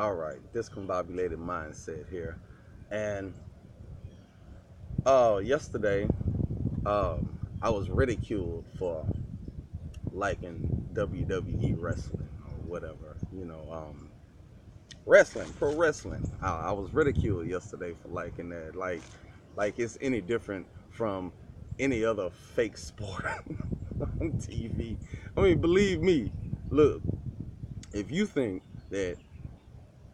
All right, discombobulated mindset here. And yesterday, I was ridiculed for liking WWE wrestling or whatever, wrestling, pro wrestling. I was ridiculed yesterday for liking that. Like it's any different from any other fake sport on TV. I mean, believe me, look, if you think that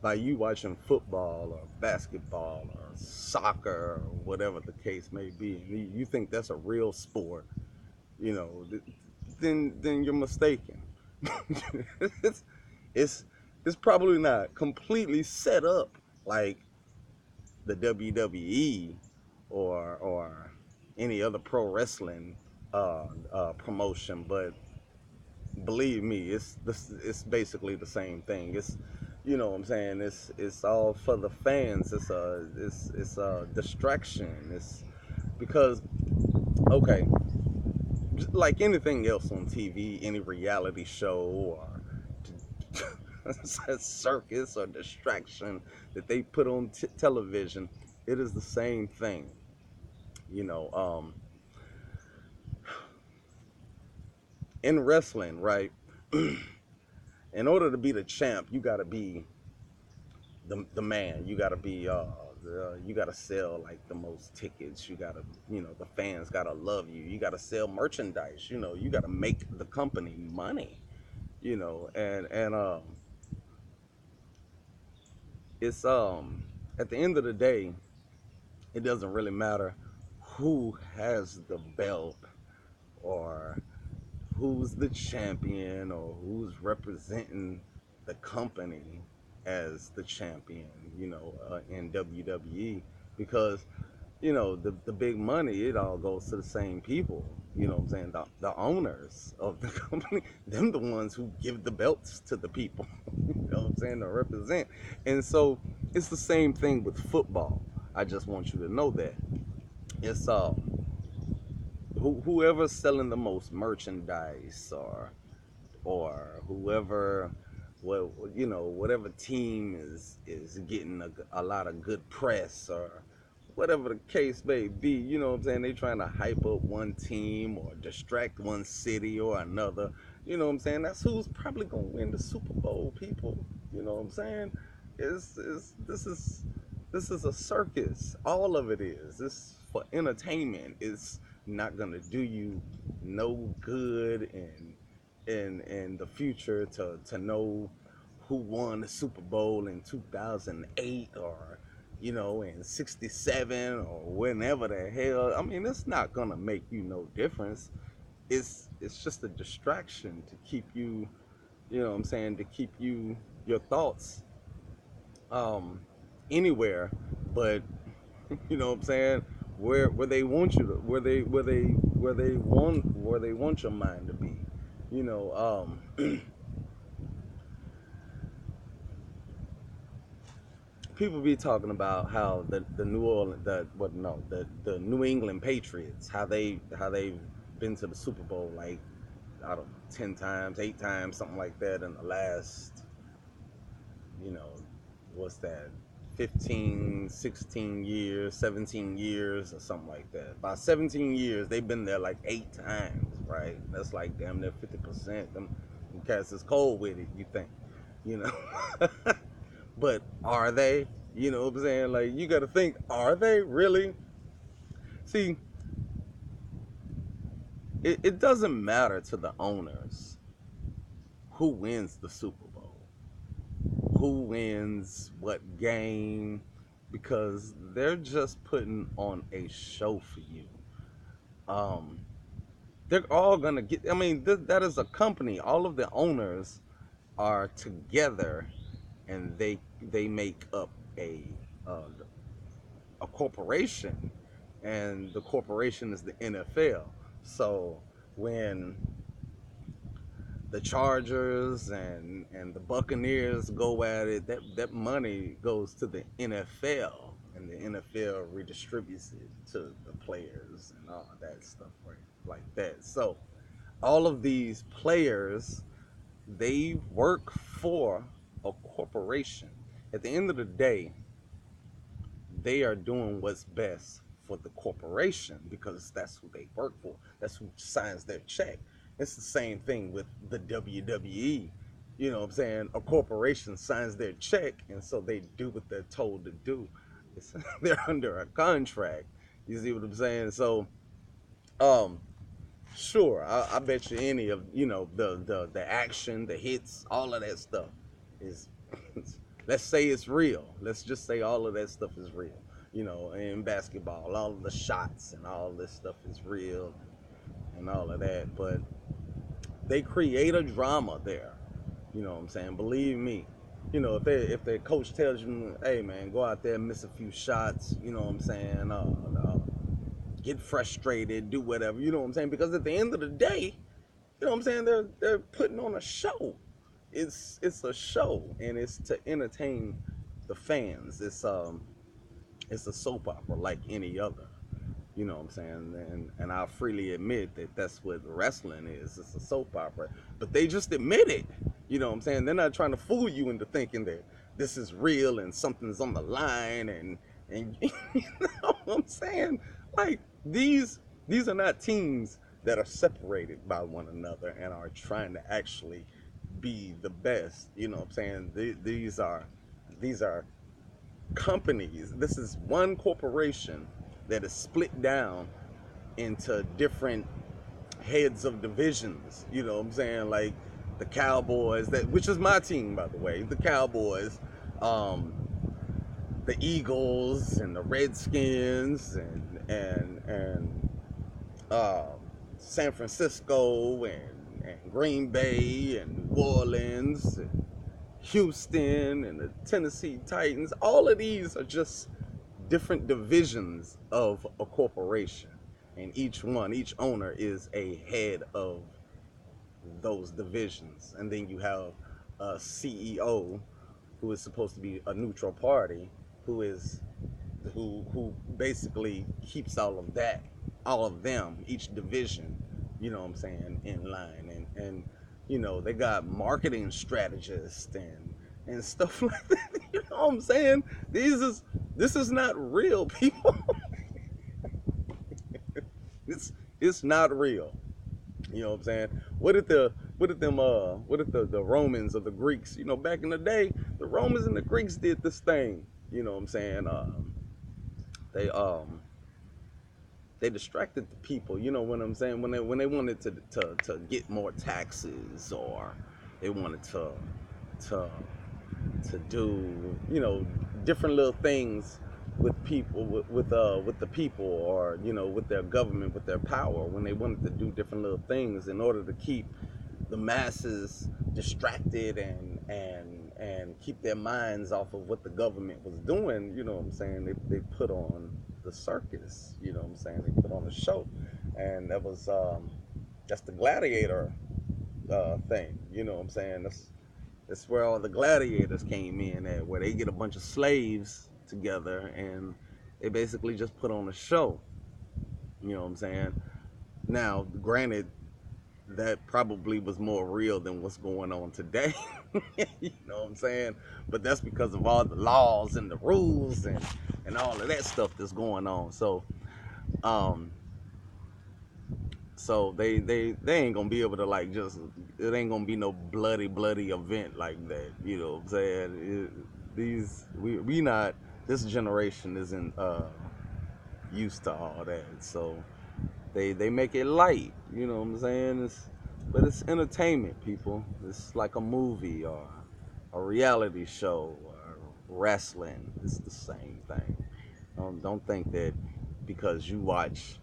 by you watching football or basketball or soccer or whatever the case may be, you think that's a real sport, you know, then you're mistaken. it's, it's it's probably not completely set up like the WWE or any other pro wrestling promotion, but believe me, it's basically the same thing. It's what I'm saying. It's all for the fans. It's a distraction. It's because okay, like anything else on TV, any reality show or circus or distraction that they put on television, it is the same thing. You know, in wrestling, right? In order to be the champ, you got to be the man. You got to be you got to sell like the most tickets. You got to, the fans got to love you. You got to sell merchandise. You got to make the company money. And it's at the end of the day, it doesn't really matter who has the belt or who's the champion or who's representing the company as the champion, in WWE, because the big money, it all goes to the same people. You know what I'm saying? The owners of the company, them the ones who give the belts to the people. You know what I'm saying? To represent. And so it's the same thing with football. I just want you to know that it's whoever's selling the most merchandise or whoever, well, whatever team is getting a lot of good press or whatever the case may be. You know what I'm saying? They trying to hype up one team or distract one city or another. You know what I'm saying? That's who's probably gonna win the Super Bowl, people. You know what I'm saying? Is this is a circus. All of it is. It's for entertainment. It's not gonna do you no good in the future to know who won the Super Bowl in 2008 or in 67 or whenever the hell. I mean, it's not gonna make you no difference. It's just a distraction to keep you, what I'm saying, to keep your thoughts um anywhere but you know what I'm saying, where they want you to, where they want your mind to be. You know, people be talking about how the New Orleans, the New England Patriots, how they've been to the Super Bowl like, I don't know, 10 times, 8 times, something like that in the last, you know, what's that, 15, 16 years, 17 years, or something like that. By 17 years, they've been there like 8 times, right? That's like damn near 50%. Them cats is cold with it, you think, you know? But are they? You know what I'm saying? Like, you got to think, are they really? See, it doesn't matter to the owners who wins the Super Bowl, who wins what game, because they're just putting on a show for you. Um, they're all gonna get. I mean, that is a company. All of the owners are together, and they make up uh, a corporation, and the corporation is the NFL. So when the Chargers and the Buccaneers go at it, that money goes to the NFL, and the NFL redistributes it to the players and all that stuff, right? Like that. So all of these players, they work for a corporation, At the end of the day, they are doing what's best for the corporation because that's who they work for. That's who signs their check. It's the same thing with the WWE. You know what I'm saying? A corporation signs their check, and so they do what they're told to do. They're under a contract. You see what I'm saying? So, um, sure, I bet you any of the action, the hits, all of that stuff is. Let's say it's real. Let's just say all of that stuff is real. In basketball, all of the shots and all this stuff is real and all of that. But they create a drama there. You know what I'm saying? Believe me. If their coach tells you, hey man, go out there and miss a few shots, you know what I'm saying? Get frustrated, do whatever, you know what I'm saying? Because at the end of the day, you know what I'm saying, they're putting on a show. It's a show, and it's to entertain the fans. It's a soap opera like any other. You know what I'm saying? And I'll freely admit that that's what wrestling is. It's a soap opera. But they just admit it. You know what I'm saying? They're not trying to fool you into thinking that this is real and something's on the line and you know what I'm saying? Like these are not teams that are separated by one another and are trying to actually be the best. You know what I'm saying? These are companies. This is one corporation that is split down into different heads of divisions. You know what I'm saying? Like the Cowboys, which is my team, by the way. The Cowboys, the Eagles, and the Redskins, and San Francisco, and Green Bay, and New Orleans, and Houston, and the Tennessee Titans. All of these are just different divisions of a corporation, and each owner is a head of those divisions. And then you have a CEO who is supposed to be a neutral party, who basically keeps all of them, each division, you know what I'm saying, in line. And they got marketing strategists and stuff like that. You know what I'm saying? This is not real, people. It's not real. You know what I'm saying? What if the Romans or the Greeks, back in the day, the Romans and the Greeks did this thing, you know what I'm saying? They distracted the people, you know what I'm saying? When they wanted to get more taxes, or they wanted to do, different little things with people, with the people, or with their government, with their power, when they wanted to do different little things in order to keep the masses distracted and keep their minds off of what the government was doing, you know what I'm saying? They put on the circus, you know what I'm saying? They put on a show, and that was that's the gladiator thing, you know what I'm saying? That's where all the gladiators came in at, where they get a bunch of slaves together and they basically just put on a show. You know what I'm saying? Now, granted, that probably was more real than what's going on today. You know what I'm saying? But that's because of all the laws and the rules and all of that stuff that's going on. So they ain't gonna be able to it ain't gonna be no bloody event like that. You know what I'm saying? This generation isn't used to all that. So they make it light, you know what I'm saying? But it's entertainment, people. It's like a movie or a reality show or wrestling. It's the same thing. Don't think that because you watch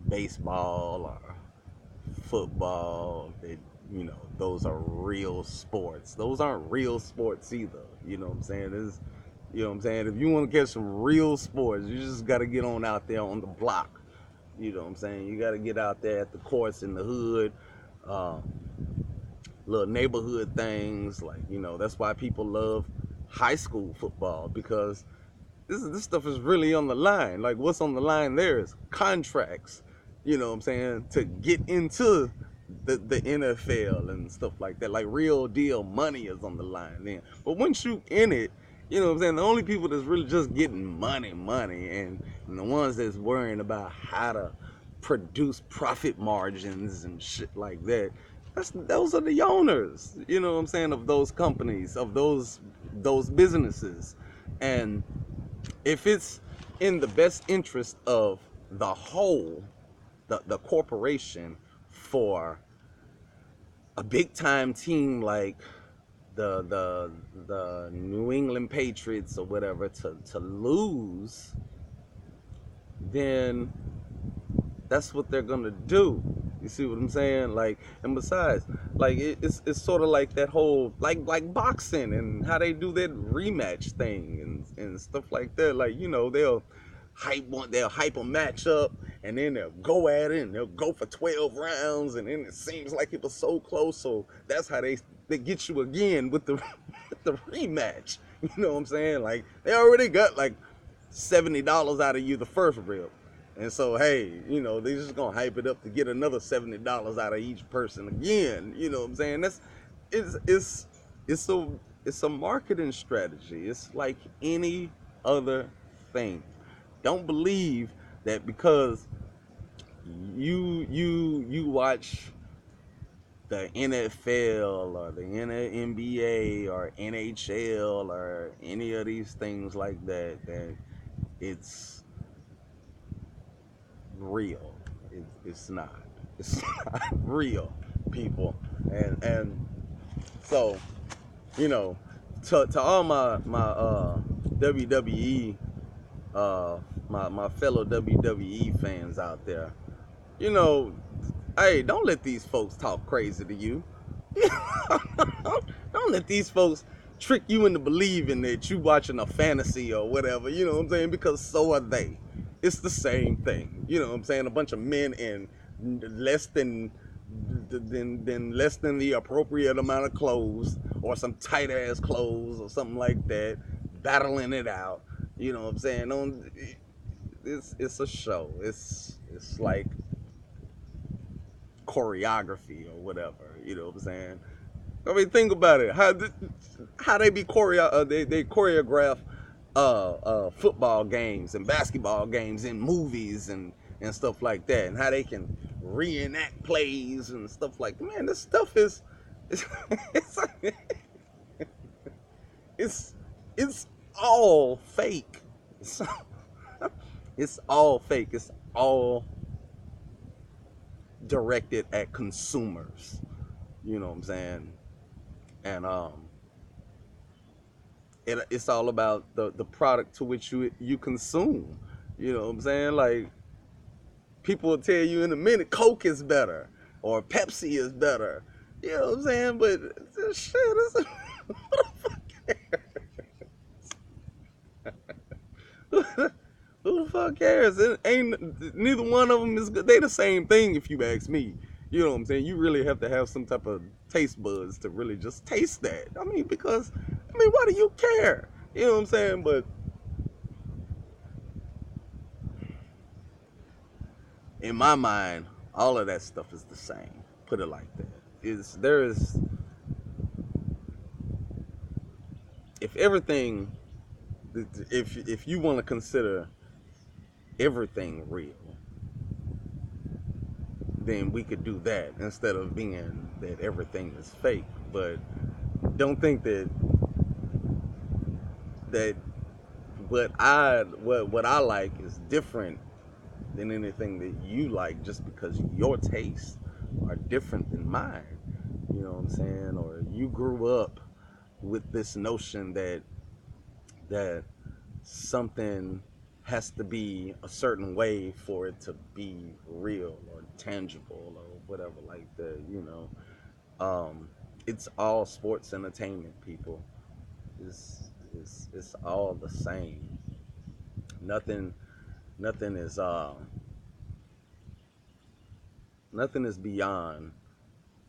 baseball or football that those are real sports. Those aren't real sports either. You know what I'm saying? You know what I'm saying? If you want to catch some real sports, you just got to get on out there on the block. You know what I'm saying? You got to get out there at the courts in the hood, little neighborhood things. That's why people love high school football, because this stuff is really on the line. Like, what's on the line there is contracts, you know what I'm saying, to get into the NFL and stuff like that. Like, real deal money is on the line then. But once you in it, You know what I'm saying? The only people that's really just getting money, and the ones that's worrying about how to produce profit margins and shit like that. Those are the owners, you know what I'm saying, of those companies, of those businesses. And if it's in the best interest of the whole, the corporation, for a big time team like the New England Patriots or whatever to lose, then that's what they're gonna do. You see what I'm saying? Like, and besides, like it's sort of like that whole like boxing and how they do that rematch thing and stuff like that. Like, you know, they'll hype a match up, and then they'll go at it and they'll go for 12 rounds, and then it seems like it was so close. So that's how they get you again with the with the rematch. You know what I'm saying? Like, they already got like $70 out of you the first rip. And so, hey, you know, they just gonna hype it up to get another $70 out of each person again. You know what I'm saying? It's a marketing strategy. It's like any other thing. Don't believe that because you watch the NFL or the NBA or NHL or any of these things like that it's real. It's not. It's not real, people. And so, you know, to all my WWE my fellow WWE fans out there, you know, hey, don't let these folks talk crazy to you. Don't let these folks trick you into believing that you watching a fantasy or whatever, you know what I'm saying? Because so are they. It's the same thing. You know what I'm saying? A bunch of men in less than the appropriate amount of clothes, or some tight ass clothes or something like that, battling it out. You know what I'm saying? It's a show. It's like choreography or whatever. You know what I'm saying? I mean, think about it. How they be they choreograph football games and basketball games in movies and stuff like that, and how they can reenact plays and stuff like that. Man, this stuff is it's it's, it's all fake. It's all fake. It's all directed at consumers. You know what I'm saying? And it's all about the product to which you consume. You know what I'm saying? Like, people will tell you in a minute Coke is better or Pepsi is better. You know what I'm saying? But this shit is who the fuck cares? It ain't neither one of them is good. They the same thing if you ask me. You know what I'm saying? You really have to have some type of taste buds to really just taste that. I mean, because why do you care? You know what I'm saying? But in my mind, all of that stuff is the same. Put it like that. If everything, if you want to consider everything real, then we could do that instead of being that everything is fake. But don't think that what I like is different than anything that you like, just because your tastes are different than mine. You know what I'm saying? Or you grew up with this notion that something has to be a certain way for it to be real or tangible or whatever like that. You know, it's all sports entertainment, people. It's all the same. Nothing nothing is nothing is beyond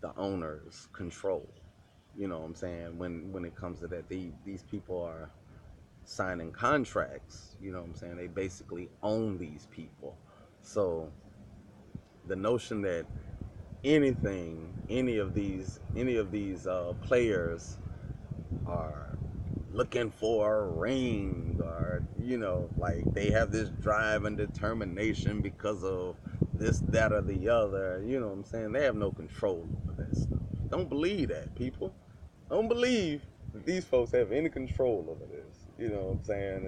the owner's control. You know what I'm saying? When it comes to that, these people are signing contracts. You know what I'm saying? They basically own these people. So the notion that any of these players are looking for a ring, or like they have this drive and determination because of this, that, or the other. You know what I'm saying? They have no control over that stuff. Don't believe that, people. Don't believe that these folks have any control over this. You know what I'm saying?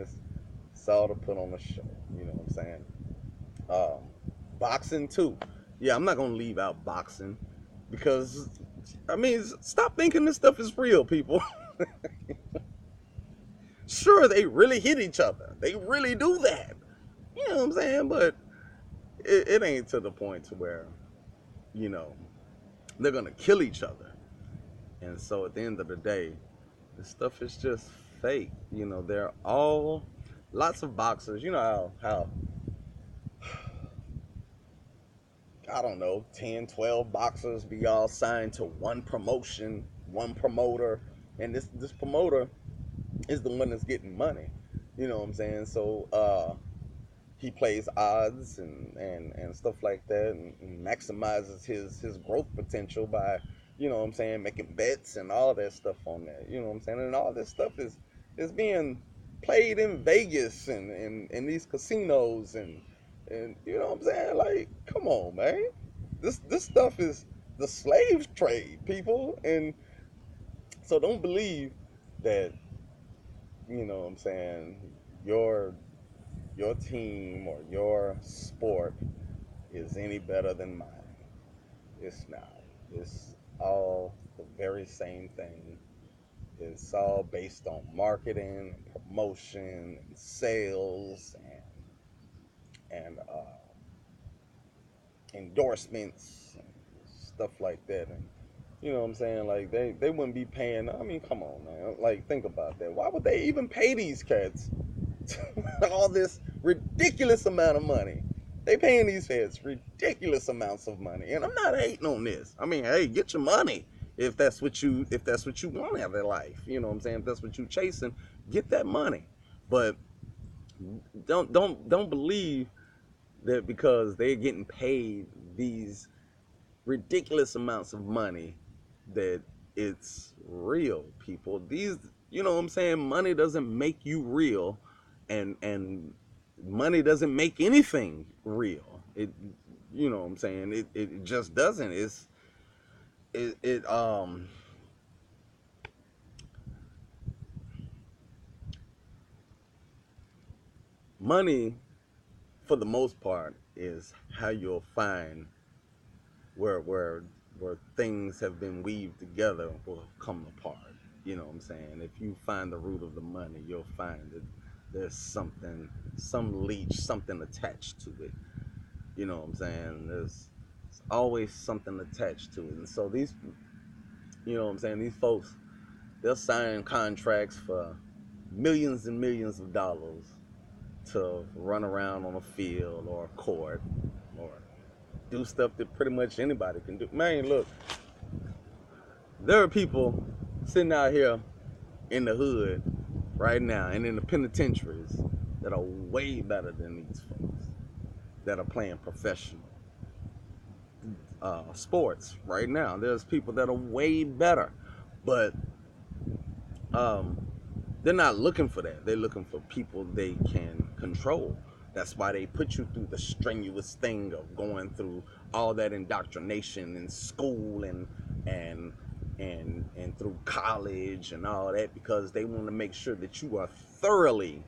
It's all to put on a show. You know what I'm saying? Boxing too. Yeah, I'm not gonna leave out boxing because stop thinking this stuff is real, people. Sure, they really hit each other. They really do that. You know what I'm saying? But it ain't to the point to where, they're gonna kill each other. And so at the end of the day, this stuff is just fake. They're all lots of boxers. You know how I don't know, 10, 12 boxers be all signed to one promotion, one promoter, and this promoter is the one that's getting money. You know what I'm saying? So he plays odds and stuff like that, and maximizes his growth potential by, making bets and all that stuff on that. You know what I'm saying? And all this stuff is being played in Vegas and these casinos and you know what I'm saying? Like, come on, man. This stuff is the slave trade, people. And so don't believe that, you know what I'm saying, your team or your sport is any better than mine. It's not. It's all the very same thing. It's all based on marketing, and promotion, and sales, and endorsements and stuff like that. And you know what I'm saying? Like they wouldn't be paying. Come on, man. Like, think about that. Why would they even pay these cats all this ridiculous amount of money? They paying these feds ridiculous amounts of money, and I'm not hating on this. Hey, get your money if that's what you want out of life. You know what I'm saying? If that's what you chasing, get that money. But don't believe that because they're getting paid these ridiculous amounts of money that it's real, people. These, you know what I'm saying, money doesn't make you real, and money doesn't make anything real. It, you know what I'm saying, it just doesn't. Money, for the most part, is how you'll find where things have been weaved together will come apart. You know what I'm saying? If you find the root of the money, you'll find that there's some leech, something attached to it. You know what I'm saying? There's always something attached to it. And so these, you know what I'm saying, these folks, they'll sign contracts for millions and millions of dollars to run around on a field or a court or do stuff that pretty much anybody can do. Man, look, there are people sitting out here in the hood right now and in the penitentiaries that are way better than these folks that are playing professional sports right now. There's people that are way better, but they're not looking for that. They're looking for people they can control. That's why they put you through the strenuous thing of going through all that indoctrination in school and through college and all that, because they want to make sure that you are thoroughly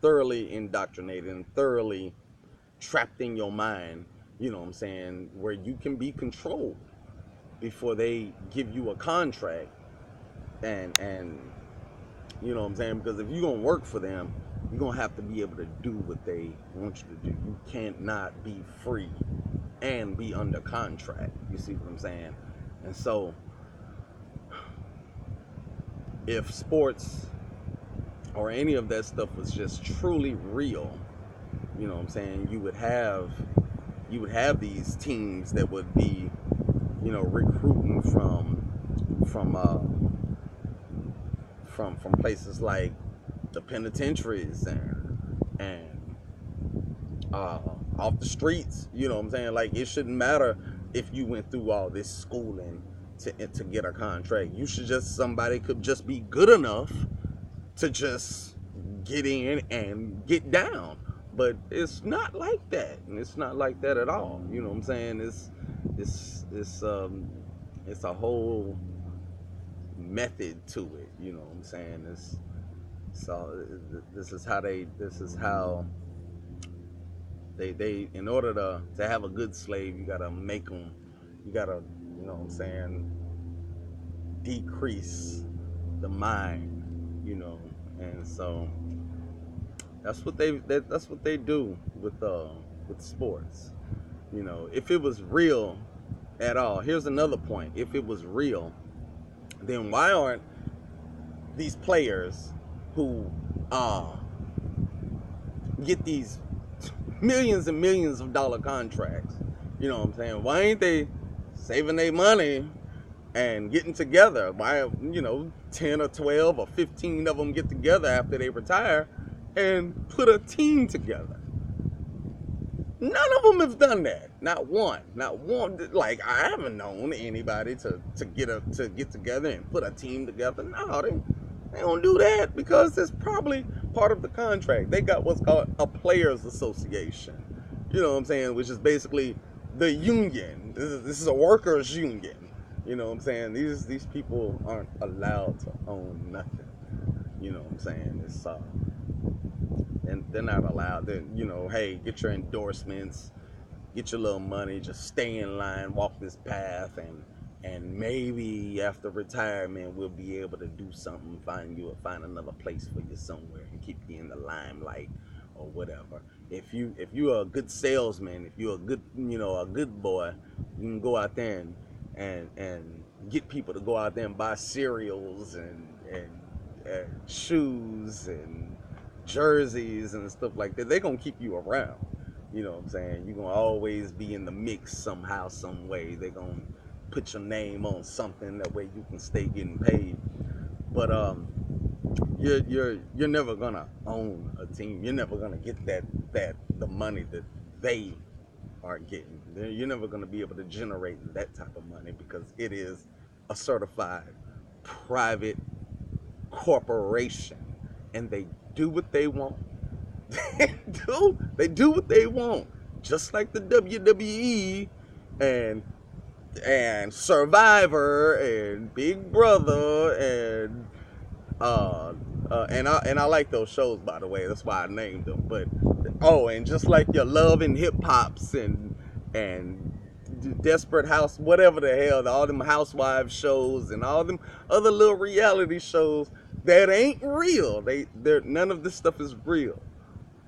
indoctrinated and thoroughly trapped in your mind, you know what I'm saying, where you can be controlled before they give you a contract. And you know what I'm saying, because if you're gonna work for them, you're gonna have to be able to do what they want you to do. You can't not be free and be under contract. You see what I'm saying? And so if sports or any of that stuff was just truly real, you know what I'm saying, you would have these teams that would be, you know, recruiting from places like the penitentiaries and off the streets. You know what I'm saying? Like, it shouldn't matter if you went through all this schooling to get a contract. Somebody could just be good enough to just get in and get down. But it's not like that, and it's not like that at all. You know what I'm saying? It's a whole method to it. You know what I'm saying? This is how they in order to have a good slave, you gotta make them, you gotta, you know what I'm saying, decrease the mind, you know. And so that's what they do with sports. You know, if it was real at all, here's another point. If it was real, then why aren't these players who get these millions and millions of dollar contracts, you know what I'm saying, why ain't they saving their money and getting together? Why, you know, 10 or 12 or 15 of them get together after they retire and put a team together? None of them have done that. Not one. Like, I haven't known anybody to get together and put a team together. No, they don't do that, because it's probably part of the contract. They got what's called a players association. You know what I'm saying? Which is basically the union. This is a workers union. You know what I'm saying? These people aren't allowed to own nothing. You know what I'm saying? It's and they're not allowed. Then, you know, hey, get your endorsements, get your little money, just stay in line, walk this path, and maybe after retirement we'll be able to do something, find another place for you somewhere and keep you in the limelight or whatever. If you're a good salesman, if you're a good, you know, a good boy, you can go out there and get people to go out there and buy cereals and shoes and jerseys and stuff like that. They're gonna keep you around. You know what I'm saying? You're gonna always be in the mix somehow, some way. They're gonna put your name on something, that way you can stay getting paid. But you're never gonna own a team. You're never gonna get the money that they are getting. You're never gonna be able to generate that type of money, because it is a certified private corporation, and they do what they want. They do what they want, just like the WWE and Survivor and Big Brother and I like those shows, by the way. That's why I named them. But and just like your Love and Hip Hops and Desperate House, whatever the hell, all them housewives shows and all them other little reality shows that ain't real. They're none of this stuff is real.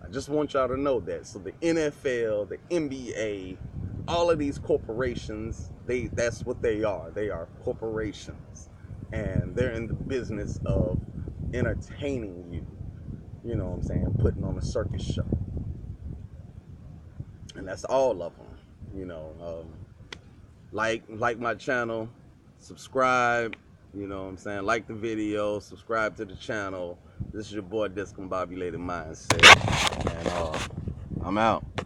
I just want y'all to know that. So the NFL, the NBA, all of these corporations, that's what they are. They are corporations, and they're in the business of entertaining you. You know what I'm saying? Putting on a circus show, and that's all of them. You know, like my channel, subscribe. You know what I'm saying? Like the video, subscribe to the channel. This is your boy Discombobulated Mindset, and I'm out.